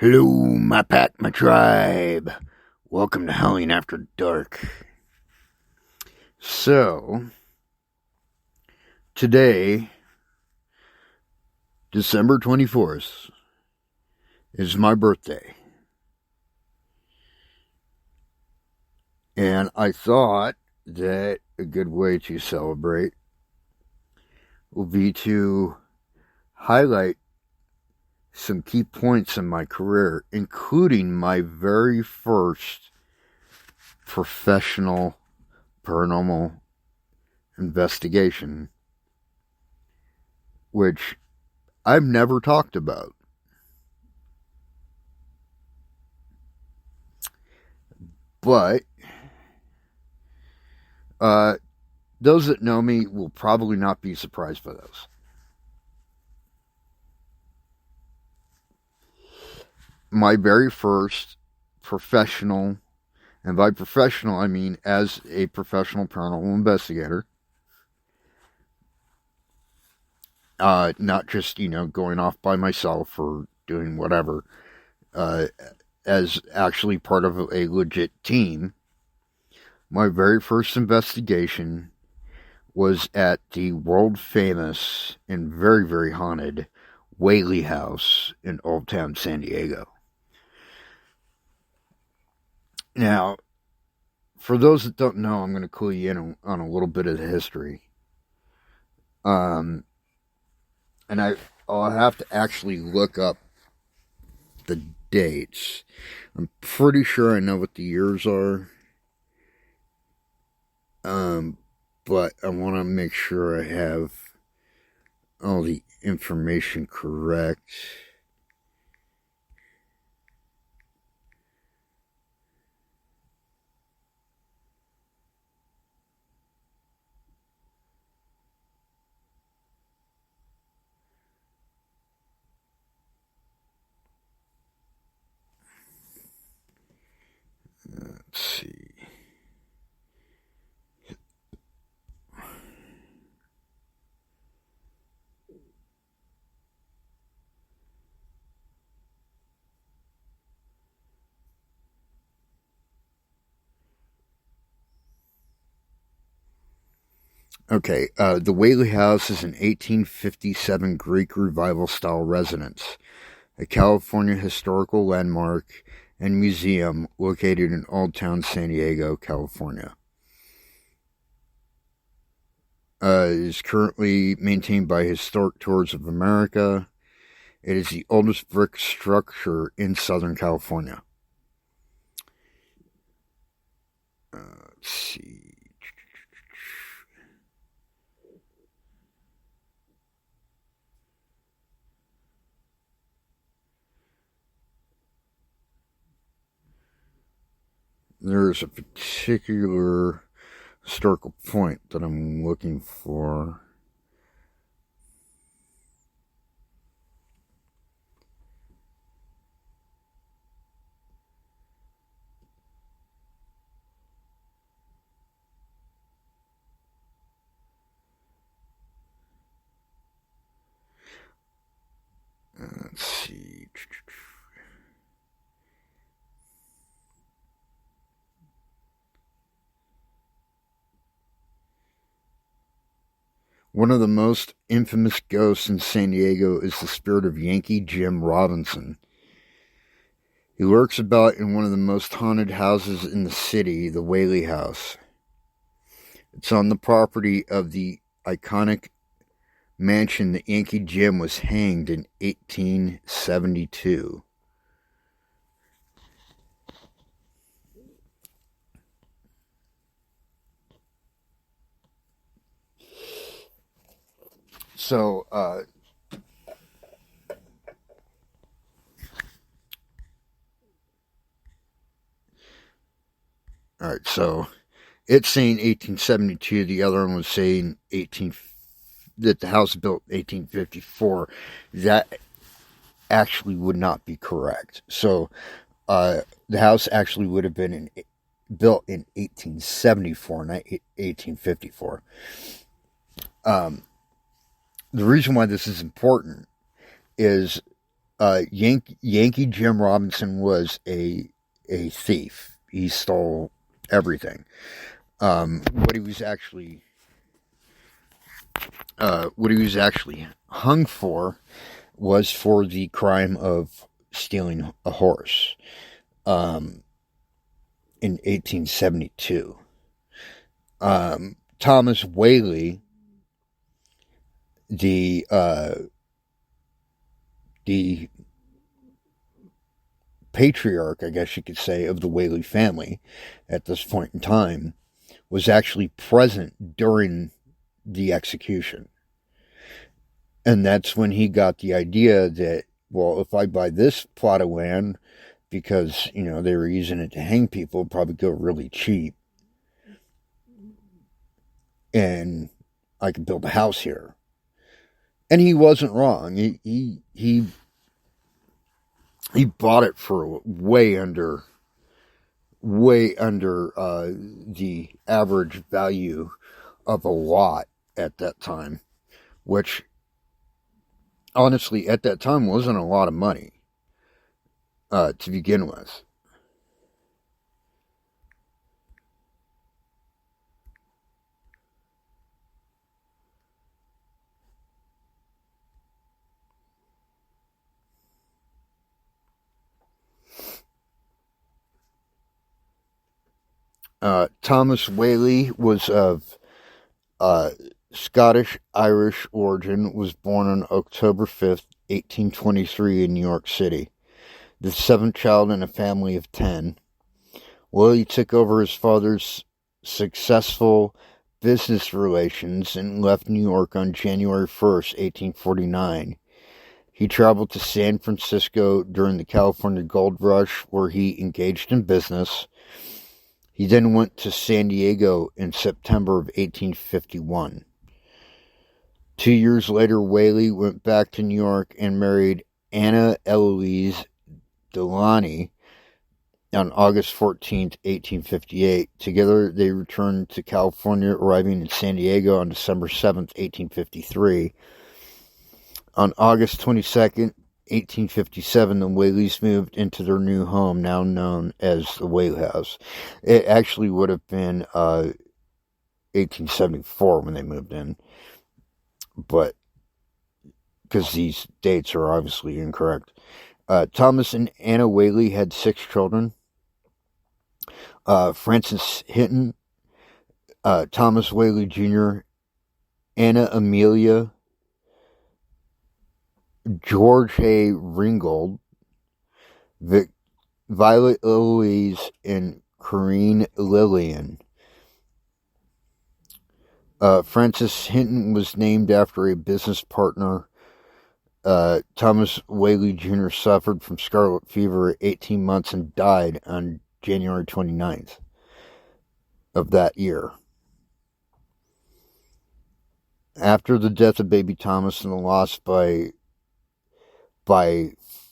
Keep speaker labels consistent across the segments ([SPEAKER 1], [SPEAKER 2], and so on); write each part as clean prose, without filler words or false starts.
[SPEAKER 1] Hello, my pack, my tribe. Welcome to Howling After Dark. So, today, December 24th, is my birthday. And I thought that a good way to celebrate would be to highlight some key points in my career, including my very first professional paranormal investigation, which I've never talked about. But those that know me will probably not be surprised by this. My very first professional, and by professional I mean as a professional paranormal investigator, not just, going off by myself or doing whatever, as actually part of a legit team. My very first investigation was at the world famous and very, very haunted Whaley House in Old Town San Diego. Now, for those that don't know, I'm going to clue you in on a little bit of the history. And I'll have to actually look up the dates. I'm pretty sure I know what the years are. But I want to make sure I have all the information correct. Let's see. Okay, the Whaley House is an 1857 Greek Revival-style residence, a California historical landmark and museum located in Old Town San Diego, California. It is currently maintained by Historic Tours of America. It is the oldest brick structure in Southern California. Let's see. There's a particular historical point that I'm looking for. Let's see. One of the most infamous ghosts in San Diego is the spirit of Yankee Jim Robinson. He lurks about in one of the most haunted houses in the city, the Whaley House. It's on the property of the iconic mansion that Yankee Jim was hanged in 1872. So, alright, so it's saying 1872, the other one was saying that the house was built in 1854. That actually would not be correct. So, the house actually would have been built in 1874, not 1854. The reason why this is important is Yankee Jim Robinson was a thief. He stole everything. What he was actually hung for was for the crime of stealing a horse. In 1872. Thomas Whaley, the patriarch, I guess you could say, of the Whaley family at this point in time, was actually present during the execution. And that's when he got the idea that, well, if I buy this plot of land, because, they were using it to hang people, it'd probably go really cheap. And I could build a house here. And he wasn't wrong. He bought it for way under the average value of a lot at that time, which honestly at that time wasn't a lot of money to begin with. Thomas Whaley was of Scottish-Irish origin, was born on October 5th, 1823 in New York City. The seventh child in a family of 10. Whaley took over his father's successful business relations and left New York on January 1st, 1849. He traveled to San Francisco during the California Gold Rush, where he engaged in business. He then went to San Diego in September of 1851. 2 years later, Whaley went back to New York and married Anna Eloise Delany on August 14th, 1858. Together, they returned to California, arriving in San Diego on December 7th, 1853. On August 22nd, 1857, the Whaleys moved into their new home, now known as the Whaley House. It actually would have been 1874 when they moved in, but because these dates are obviously incorrect. Thomas and Anna Whaley had 6 children. Francis Hinton, Thomas Whaley Jr., Anna Amelia, George A. Ringgold, Violet Eloise, and Corinne Lillian. Francis Hinton was named after a business partner. Thomas Whaley Jr. suffered from scarlet fever at 18 months and died on January 29th of that year. After the death of baby Thomas and the loss by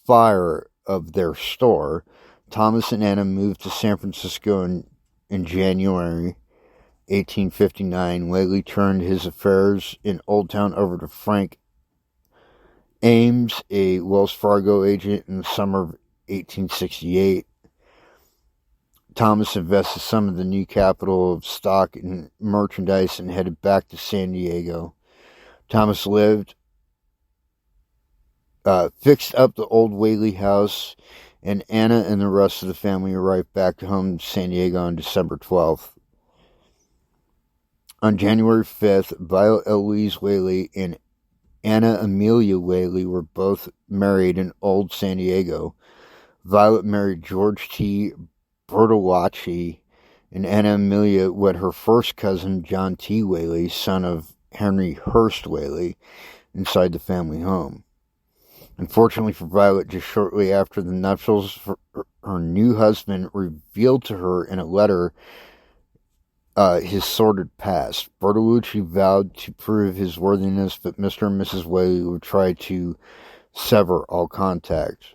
[SPEAKER 1] fire of their store, Thomas and Anna moved to San Francisco in January 1859. Whaley turned his affairs in Old Town over to Frank Ames, a Wells Fargo agent, in the summer of 1868. Thomas invested some of the new capital of stock and merchandise and headed back to San Diego. Thomas fixed up the old Whaley house, and Anna and the rest of the family arrived back home in San Diego on December 12th. On January 5th, Violet Eloise Whaley and Anna Amelia Whaley were both married in Old San Diego. Violet married George T. Bertolacci, and Anna Amelia wed her first cousin, John T. Whaley, son of Henry Hurst Whaley, inside the family home. Unfortunately for Violet, just shortly after the nuptials, her new husband revealed to her in a letter his sordid past. Bertolucci vowed to prove his worthiness, but Mr. and Mrs. Whaley would try to sever all contact.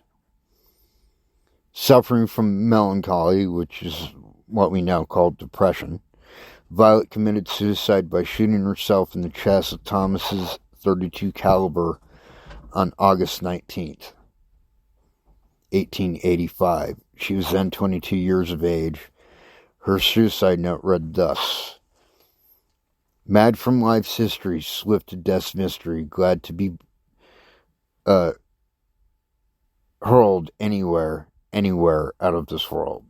[SPEAKER 1] Suffering from melancholy, which is what we now call depression, Violet committed suicide by shooting herself in the chest with Thomas's .32 caliber on August 19th. 1885. She was then 22 years of age. Her suicide note read thus: "Mad from life's history, swift to death's mystery, glad to be hurled anywhere, anywhere out of this world."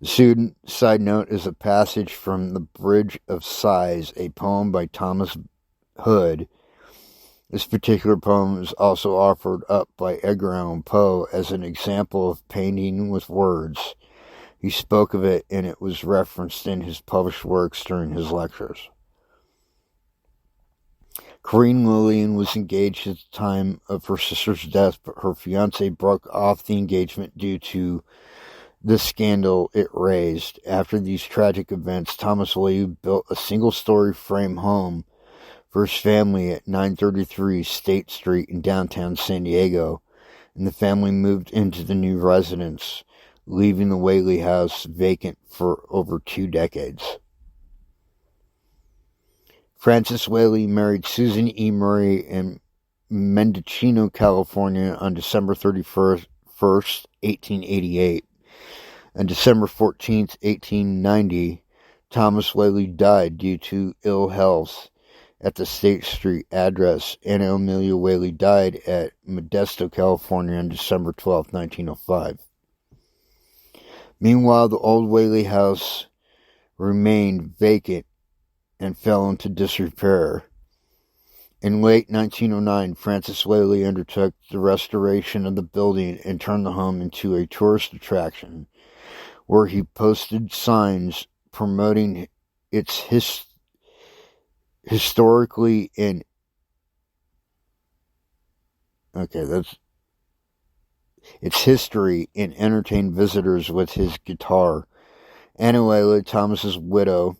[SPEAKER 1] The suicide note is a passage from The Bridge of Sighs, a poem by Thomas Hood. This particular poem is also offered up by Edgar Allan Poe as an example of painting with words. He spoke of it, and it was referenced in his published works during his lectures. Corinne Lillian was engaged at the time of her sister's death, but her fiancé broke off the engagement due to the scandal it raised. After these tragic events, Thomas Whaley built a single-story frame home for his family at 933 State Street in downtown San Diego, and the family moved into the new residence, leaving the Whaley house vacant for over 2 decades. Frances Whaley married Susan E. Murray in Mendocino, California on December 31st, 1888. On December 14th, 1890, Thomas Whaley died due to ill health at the State Street address. Anna Amelia Whaley died at Modesto, California on December 12, 1905. Meanwhile, the old Whaley house remained vacant and fell into disrepair. In late 1909, Francis Whaley undertook the restoration of the building and turned the home into a tourist attraction, where he posted signs promoting its history and entertained visitors with his guitar. Anna Whaley, Thomas's widow,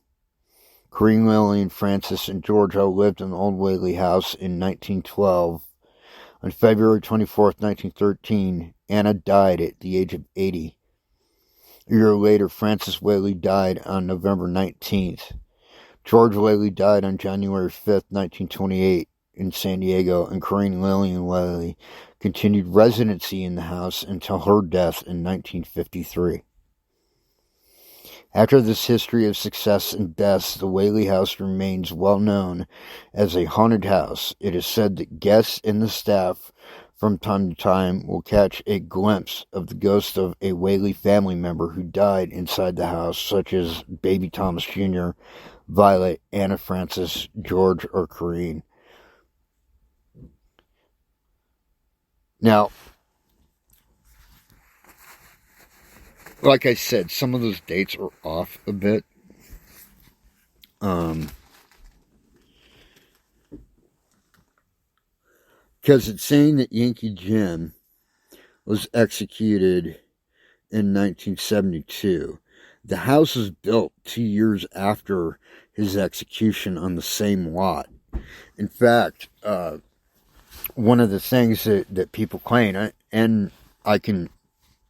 [SPEAKER 1] Corinne Whaley, and Francis and George all lived in the old Whaley house in 1912. On February 24th, 1913, Anna died at the age of 80. A year later, Francis Whaley died on November 19th. George Whaley died on January 5th, 1928 in San Diego, and Corinne Lillian Whaley continued residency in the house until her death in 1953. After this history of success and deaths, the Whaley house remains well known as a haunted house. It is said that guests and the staff from time to time will catch a glimpse of the ghost of a Whaley family member who died inside the house, such as baby Thomas Jr., Violet, Anna Francis, George, or Corinne. Now, like I said, some of those dates are off a bit. Because it's saying that Yankee Jim was executed in 1972. The house was built 2 years after his execution on the same lot. In fact, one of the things that people claim, and I can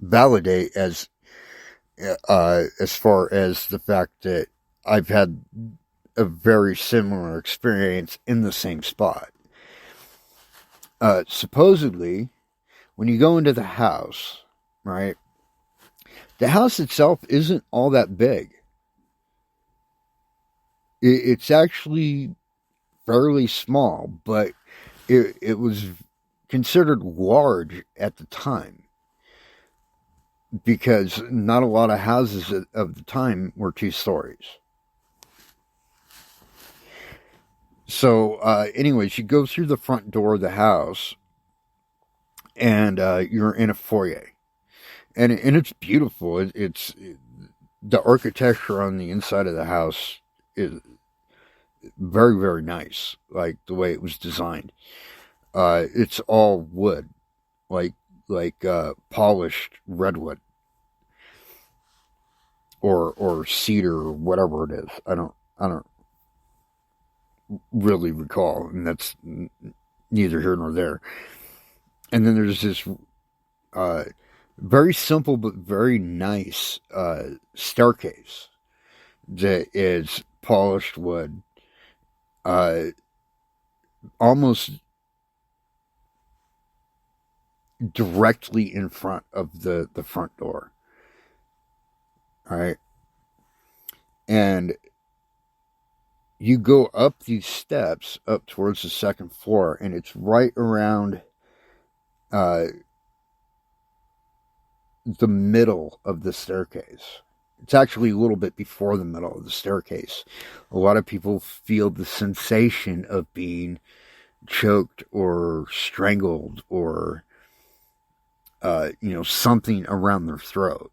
[SPEAKER 1] validate as far as the fact that I've had a very similar experience in the same spot. Supposedly, when you go into the house, right, the house itself isn't all that big. It's actually fairly small, but it was considered large at the time, because not a lot of houses of the time were 2 stories. So, anyways, you go through the front door of the house, and you're in a foyer, and it's beautiful. It's the architecture on the inside of the house is very, very nice, like the way it was designed. It's all wood, like polished redwood, or cedar, or whatever it is. I don't really recall, and that's neither here nor there. And then there's this very simple but very nice staircase that is polished wood, almost directly in front of the front door. All right. And you go up these steps up towards the second floor, and it's right around uh, the middle of the staircase. It's actually a little bit before the middle of the staircase. A lot of people feel the sensation of being choked or strangled or, something around their throat.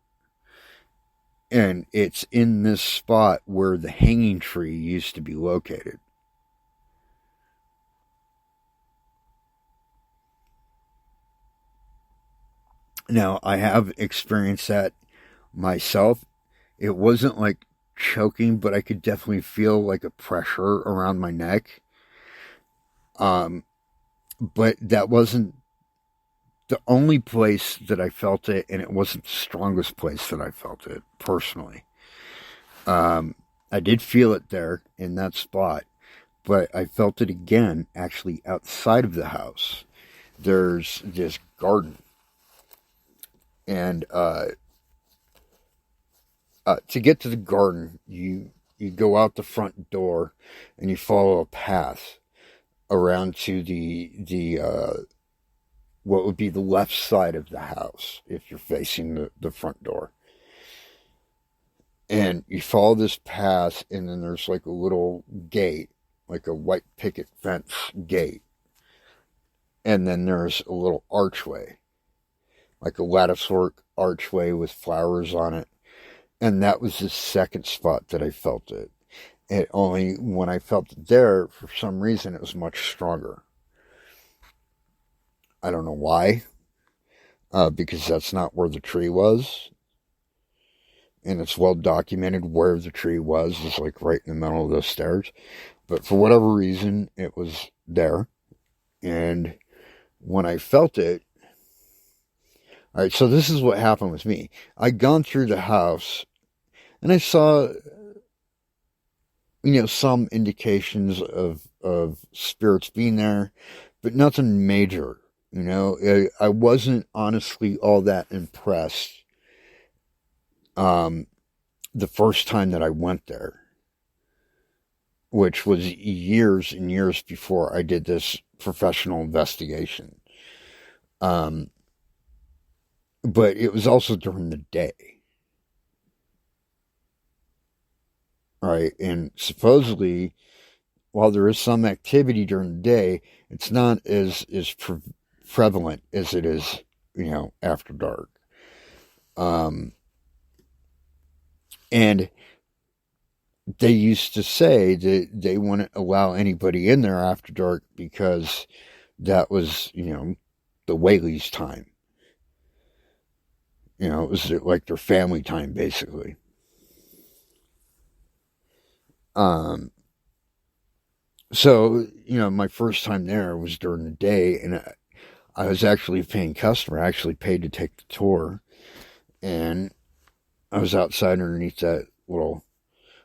[SPEAKER 1] And it's in this spot where the hanging tree used to be located. Now, I have experienced that myself. It wasn't like choking, but I could definitely feel like a pressure around my neck. But that wasn't the only place that I felt it, and it wasn't the strongest place that I felt it personally. I did feel it there in that spot, but I felt it again actually outside of the house. There's this garden, and to get to the garden, you go out the front door, and you follow a path around to the what would be the left side of the house if you're facing the front door. And you follow this path, and then there's like a little gate, like a white picket fence gate. And then there's a little archway, like a latticework archway with flowers on it. And that was the second spot that I felt it. It only, when I felt it there, for some reason, it was much stronger. I don't know why, because that's not where the tree was. And it's well documented where the tree was. It's like right in the middle of the stairs. But for whatever reason, it was there. And when I felt it, all right, so this is what happened with me. I'd gone through the house, and I saw, some indications of spirits being there, but nothing major. I wasn't honestly all that impressed the first time that I went there, which was years and years before I did this professional investigation. But it was also during the day. Right? And supposedly, while there is some activity during the day, it's not as prevalent as it is, after dark. And they used to say that they wouldn't allow anybody in there after dark because that was, the Whaley's time. It was like their family time, basically. So, my first time there was during the day, and I was actually a paying customer. I actually paid to take the tour, and I was outside underneath that little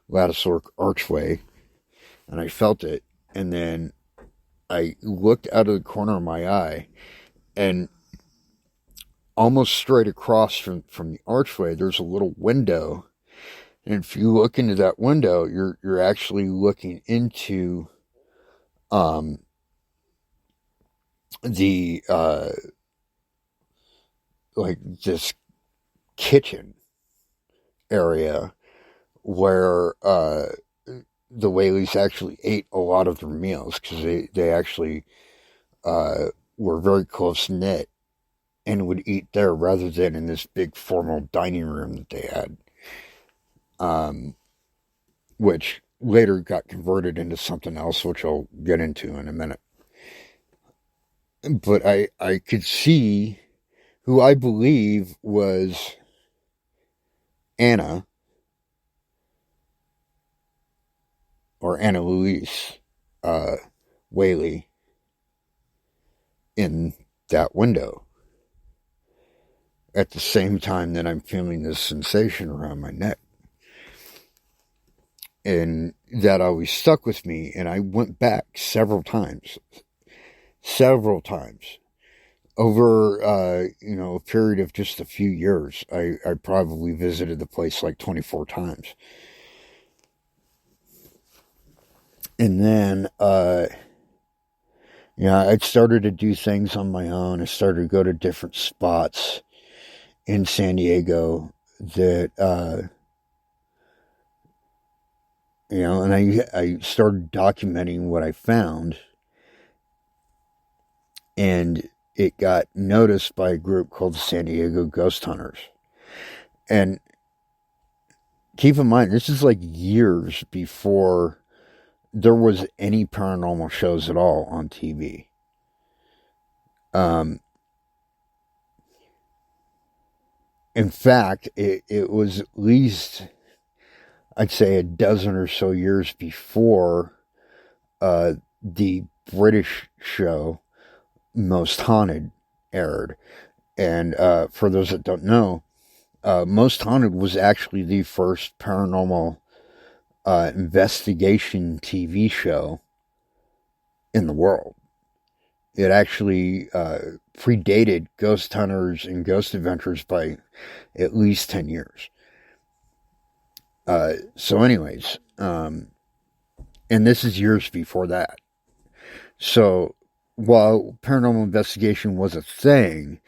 [SPEAKER 1] latticework archway, and I felt it, and then I looked out of the corner of my eye, and almost straight across from the archway, there's a little window, and if you look into that window, you're actually looking into the like this kitchen area where the Whaleys actually ate a lot of their meals, because they actually were very close knit and would eat there rather than in this big formal dining room that they had, which later got converted into something else, which I'll get into in a minute. But I could see who I believe was Anna, or Anna Louise Whaley, in that window at the same time that I'm feeling this sensation around my neck. And that always stuck with me, and I went back several times. over, a period of just a few years, I probably visited the place like 24 times. And then, I started to do things on my own. I started to go to different spots in San Diego that, and I started documenting what I found, and it got noticed by a group called the San Diego Ghost Hunters. And keep in mind, this is like years before there was any paranormal shows at all on TV. In fact, it was at least, I'd say, a dozen or so years before the British show Most Haunted aired. And for those that don't know, Most Haunted was actually the first paranormal investigation TV show in the world. It actually predated Ghost Hunters and Ghost Adventures by at least 10 years. So anyways, and this is years before that. So while paranormal investigation was a thing,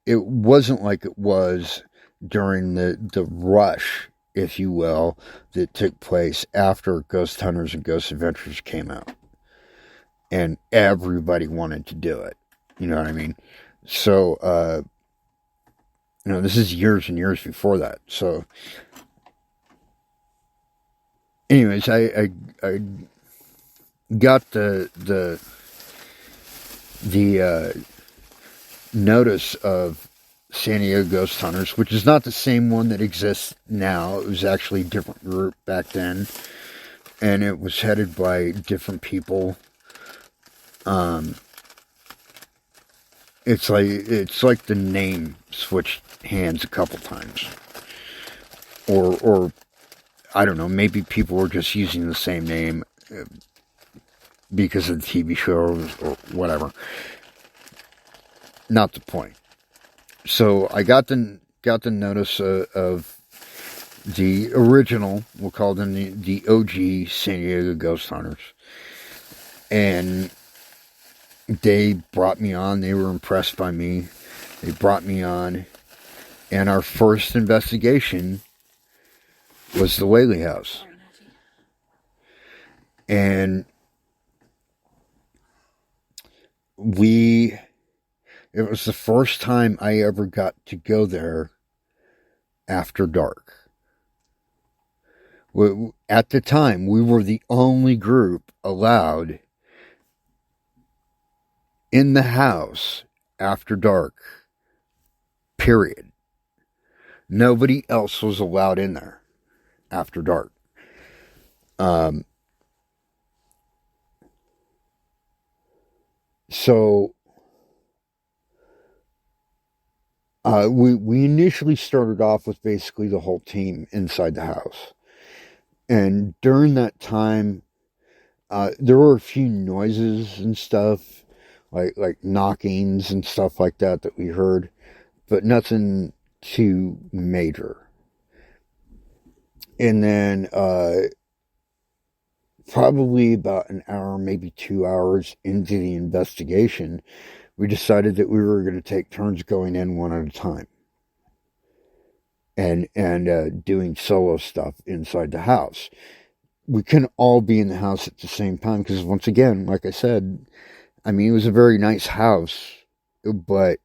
[SPEAKER 1] it wasn't like it was during the rush, if you will, that took place after Ghost Hunters and Ghost Adventures came out. And everybody wanted to do it. You know what I mean? So, this is years and years before that. So, anyways, I got the notice of San Diego Ghost Hunters, which is not the same one that exists now. It was actually a different group back then, and it was headed by different people. It's like the name switched hands a couple times, or I don't know. Maybe people were just using the same name because of the TV show or whatever. Not the point. So I got the notice of the original. We'll call them the OG San Diego Ghost Hunters, and they brought me on. They were impressed by me. They brought me on, and our first investigation was the Whaley House. And it was the first time I ever got to go there after dark. At the time, we were the only group allowed in the house after dark, period. Nobody else was allowed in there after dark. So we initially started off with basically the whole team inside the house. And during that time, there were a few noises and stuff, like knockings and stuff like that we heard, but nothing too major. And then probably about an hour, maybe 2 hours into the investigation, we decided that we were going to take turns going in one at a time and doing solo stuff inside the house. We couldn't all be in the house at the same time because, once again, like I said, I mean, it was a very nice house, but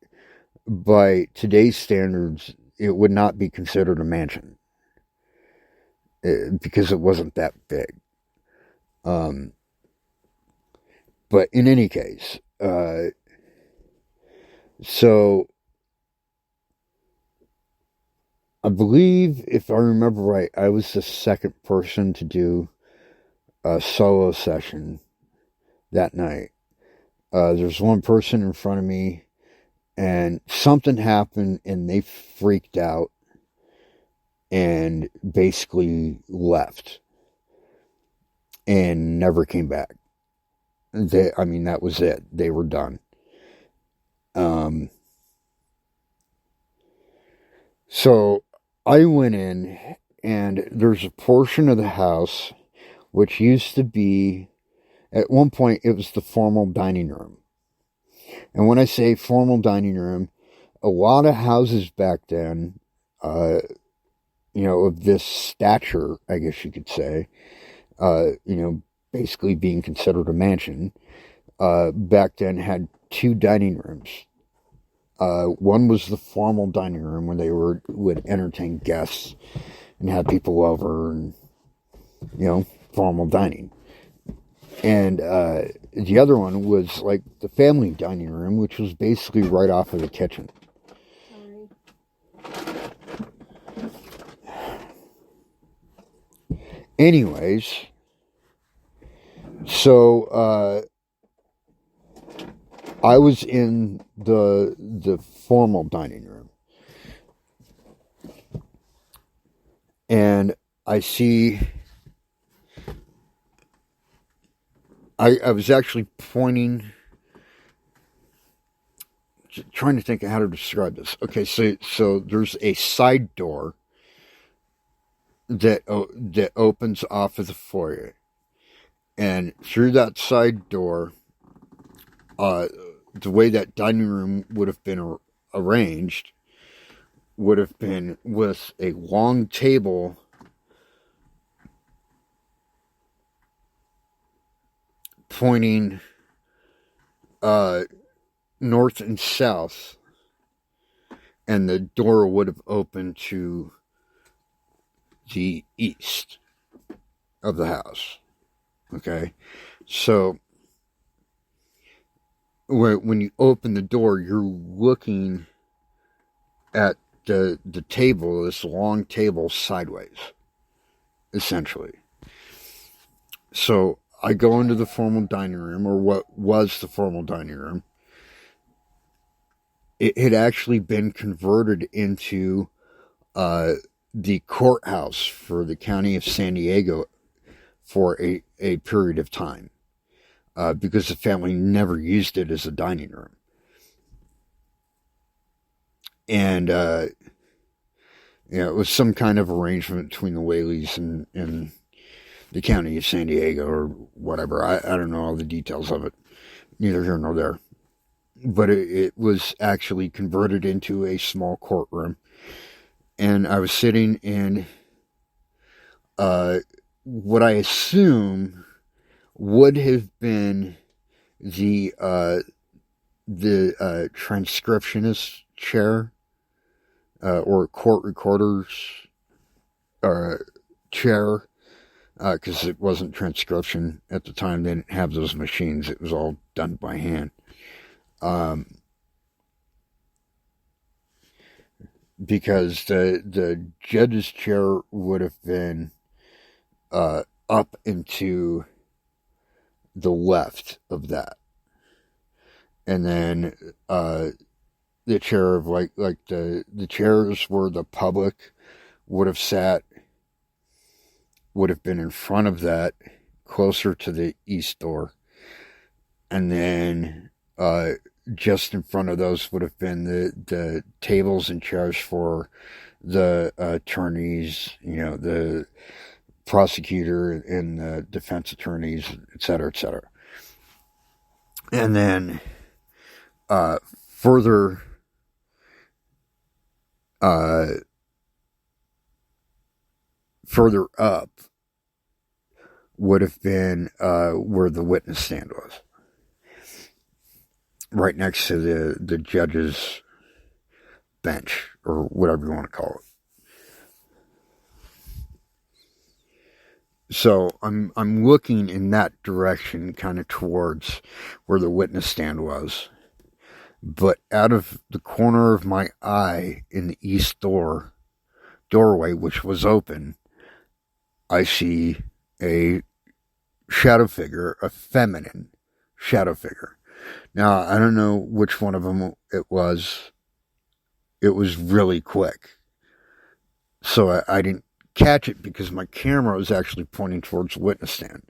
[SPEAKER 1] by today's standards, it would not be considered a mansion because it wasn't that big. But in any case, so I believe, if I remember right, I was the second person to do a solo session that night. There's one person in front of me, and something happened, and they freaked out and basically left and never came back. That was it. They were done. Um, so I went in, and there's a portion of the house which used to be, at one point, it was the formal dining room. And when I say formal dining room, a lot of houses back then, uh, of this stature, I guess you could say, basically being considered a mansion, back then had two dining rooms. One was the formal dining room where they would entertain guests and have people over and, formal dining. And the other one was like the family dining room, which was basically right off of the kitchen. Anyways, so I was in the formal dining room, and I see. I was actually pointing, trying to think of how to describe this. Okay, so there's a side door that opens off of the foyer, and through that side door, the way that dining room would have been arranged would have been with a long table pointing north and south, and the door would have opened to the east of the house. Okay, so when you open the door, you're looking at the table, this long table, sideways, essentially. So I go into the formal dining room, or what was the formal dining room. It had actually been converted into the courthouse for the county of San Diego for a period of time, because the family never used it as a dining room. And it was some kind of arrangement between the Whaleys and the county of San Diego or whatever. I don't know all the details of it. Neither here nor there. But it was actually converted into a small courtroom. And I was sitting in what I assume would have been the transcriptionist chair, or court recorder's chair, because it wasn't transcription at the time. They didn't have those machines. It was all done by hand. Because the judge's chair would have been up into the left of that, and then the chair of like the chairs where the public would have sat would have been in front of that, closer to the east door, and then just in front of those would have been the tables and chairs for the attorneys, the prosecutor and the defense attorneys, et cetera, et cetera. And then further up would have been where the witness stand was, right next to the judge's bench, or whatever you want to call it. So I'm looking in that direction, kind of towards where the witness stand was. But out of the corner of my eye in the east doorway, which was open, I see a shadow figure, a feminine shadow figure. Now, I don't know which one of them it was. It was really quick. So I didn't catch it because my camera was actually pointing towards the witness stand.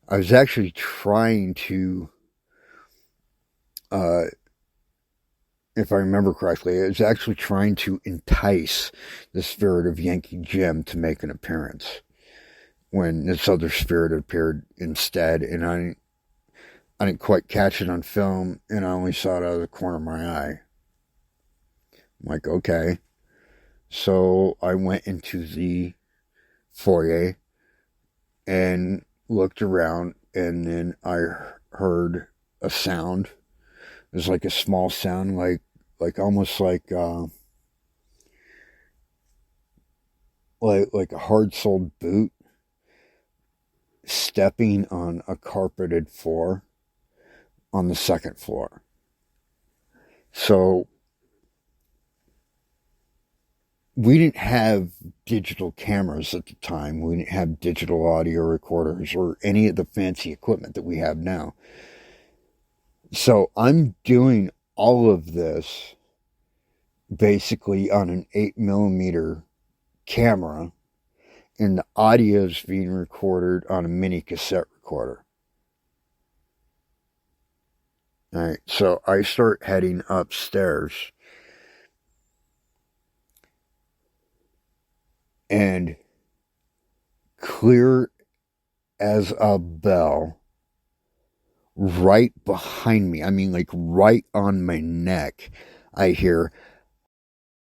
[SPEAKER 1] I was actually trying to if I remember correctly, it was actually trying to entice the spirit of Yankee Jim to make an appearance when this other spirit appeared instead, and I didn't quite catch it on film, and I only saw it out of the corner of my eye. I'm like, okay. So I went into the foyer and looked around, and then I heard a sound. It was like a small sound, like almost like a hard-soled boot stepping on a carpeted floor on the second floor. So we didn't have digital cameras at the time. We didn't have digital audio recorders or any of the fancy equipment that we have now. So I'm doing all of this basically on an 8mm camera, and the audio is being recorded on a mini cassette recorder. Alright, so I start heading upstairs, and clear as a bell, right behind me, I mean like right on my neck, I hear,